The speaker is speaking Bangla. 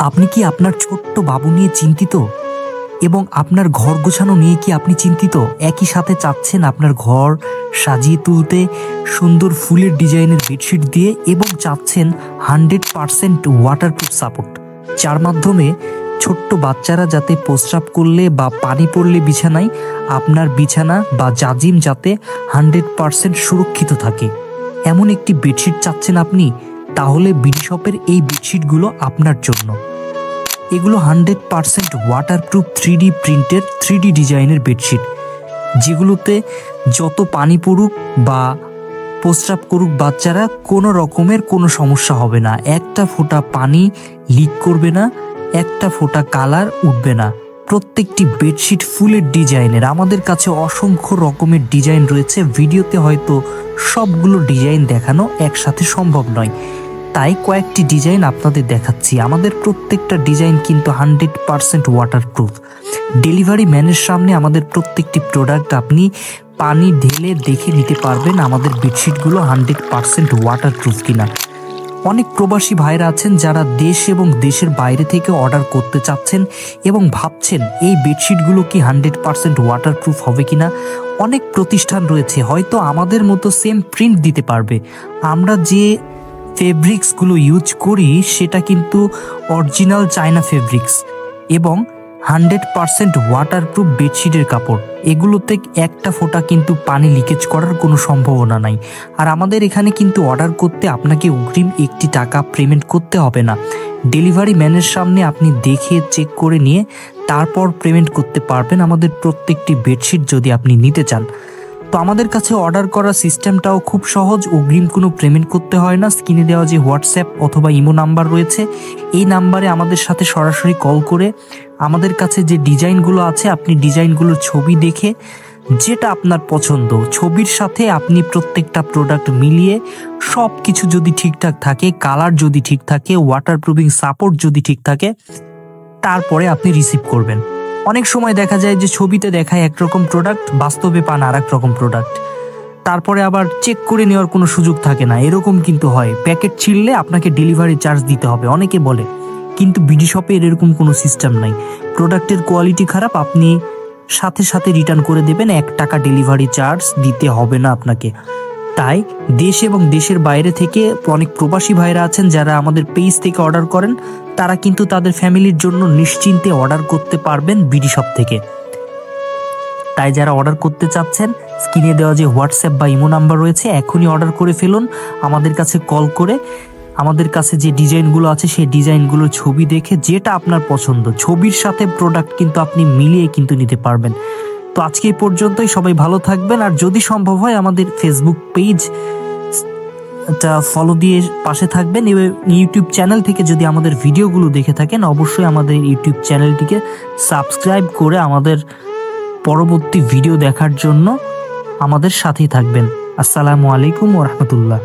আপনি কি আপনার ছোট্ট বাবু নিয়ে চিন্তিত এবং আপনার ঘর গোছানো নিয়ে কি আপনি চিন্তিত? একই সাথে চাচ্ছেন আপনার ঘর সাজিয়ে তুলতে সুন্দর ফুলের ডিজাইনের বেডশিট দিয়ে এবং চাচ্ছেন 100% ওয়াটারপ্রুফ সাপোর্ট, যার মাধ্যমে ছোট্ট বাচ্চারা যাতে প্রস্রাব করলে বা পানি পড়লে বিছানায় আপনার বিছানা বা জাজিম যাতে 100% সুরক্ষিত থাকে, এমন একটি বেডশিট চাচ্ছেন আপনি? তাহলে বিডি শপের এই বেডশিটগুলো আপনার জন্য। এগুলো 100% ওয়াটারপ্রুফ 3D প্রিন্টের 3D ডিজাইনের বেডশিট, যেগুলোতে যত পানি পড়ুক বা প্রস্রাব করুক বাচ্চারা কোনো রকমের কোনো সমস্যা হবে না। একটা ফোঁটা পানি লিক করবে না, একটা ফোঁটা কালার উঠবে না। প্রত্যেকটি বেডশিট ফুলের ডিজাইনের। আমাদের কাছে অসংখ্য রকমের ডিজাইন রয়েছে, ভিডিওতে হয়তো সবগুলো ডিজাইন দেখানো একসাথে সম্ভব নয়, তাই কয়েকটি ডিজাইন আপনাদের দেখাচ্ছি। আমাদের প্রত্যেকটা ডিজাইন কিন্তু 100% ওয়াটারপ্রুফ। ডেলিভারি ম্যানের সামনে আমাদের প্রত্যেকটি প্রোডাক্ট আপনি পানি ঢেলে দেখে নিতে পারবেন আমাদের বেডশিটগুলো 100% ওয়াটারপ্রুফ কিনা। অনেক প্রবাসী ভাইরা আছেন যারা দেশ এবং দেশের বাইরে থেকে অর্ডার করতে চাচ্ছেন এবং ভাবছেন এই বেডশিটগুলো কি 100% ওয়াটারপ্রুফ হবে কিনা। অনেক প্রতিষ্ঠান রয়েছে হয়তো আমাদের মতো সেম প্রিন্ট দিতে পারবে। আমরা যে ফেব্রিক্সগুলো ইউজ করি সেটা কিন্তু অরিজিনাল চায়না ফেব্রিক্স এবং 100% ওয়াটারপ্রুফ বেডশিটের কাপড়। এগুলোতে একটা ফোঁটা কিন্তু পানি লিকেজ করার কোনো সম্ভাবনা নাই। আর আমাদের এখানে কিন্তু অর্ডার করতে আপনাকে অগ্রিম একটি টাকা পেমেন্ট করতে হবে না। ডেলিভারি ম্যানের সামনে আপনি দেখে চেক করে নিয়ে তারপর পেমেন্ট করতে পারবেন আমাদের প্রত্যেকটি বেডশিট যদি আপনি নিতে চান। তো আমাদের কাছে অর্ডার করার সিস্টেমটাও খুব সহজ, অগ্রিম কোনো পেমেন্ট করতে হয় না। স্ক্রিনে দেওয়া যে হোয়াটসঅ্যাপ অথবা ইমো নাম্বার রয়েছে এই নাম্বারে আমাদের সাথে সরাসরি কল করে আমাদের কাছে যে ডিজাইনগুলো আছে আপনি ডিজাইনগুলোর ছবি দেখে যেটা আপনার পছন্দ ছবির সাথে আপনি প্রত্যেকটা প্রোডাক্ট মিলিয়ে সব কিছু যদি ঠিকঠাক থাকে, কালার যদি ঠিক থাকে, ওয়াটারপ্রুফিং সাপোর্ট যদি ঠিক থাকে, তারপরে আপনি রিসিভ করবেন। অনেক সময় দেখা যায় যে ছবিতে দেখায় একরকম প্রোডাক্ট, বাস্তবে পান আর এক রকম প্রোডাক্ট, তারপরে আবার চেক করে নেওয়ার কোনো সুযোগ থাকে না। এরকম কিন্তু হয়, প্যাকেট ছিঁড়লে আপনাকে ডেলিভারি চার্জ দিতে হবে অনেকে বলে, কিন্তু বিডি শপে এরকম কোনো সিস্টেম নাই। প্রোডাক্টের কোয়ালিটি খারাপ, আপনি সাথে সাথে রিটার্ন করে দেবেন, 1 টাকা ডেলিভারি চার্জ দিতে হবে না আপনাকে। তাই দেশ এবং দেশের বাইরে থেকে অনেক প্রবাসী ভাইরা আছেন যারা আমাদের পেজ থেকে অর্ডার করেন, তারা কিন্তু তাদের ফ্যামিলির জন্য নিশ্চিন্তে অর্ডার করতে পারবেন বিডি শপ থেকে। তাই যারা অর্ডার করতে চাচ্ছেন স্ক্রিনে দেওয়া যে হোয়াটসঅ্যাপ বা ইমো নাম্বার রয়েছে এখনই অর্ডার করে ফেলুন। আমাদের কাছে কল করে আমাদের কাছে যে ডিজাইনগুলো আছে সেই ডিজাইনগুলোর ছবি দেখে যেটা আপনার পছন্দ ছবির সাথে প্রোডাক্ট কিন্তু আপনি মিলিয়ে কিন্তু নিতে পারবেন। তো আজকে এই পর্যন্তই, সবাই ভালো থাকবেন। আর যদি সম্ভব হয় আমাদের ফেসবুক পেজ ফলো দিয়ে পাশে থাকবেন এবং ইউটিউব চ্যানেল থেকে যদি আমাদের ভিডিওগুলো দেখে থাকেন অবশ্যই আমাদের ইউটিউব চ্যানেলটিকে সাবস্ক্রাইব করে আমাদের পরবর্তী ভিডিও দেখার জন্য আমাদের সাথেই থাকবেন। আসসালামু আলাইকুম ওয়া রাহমাতুল্লাহ।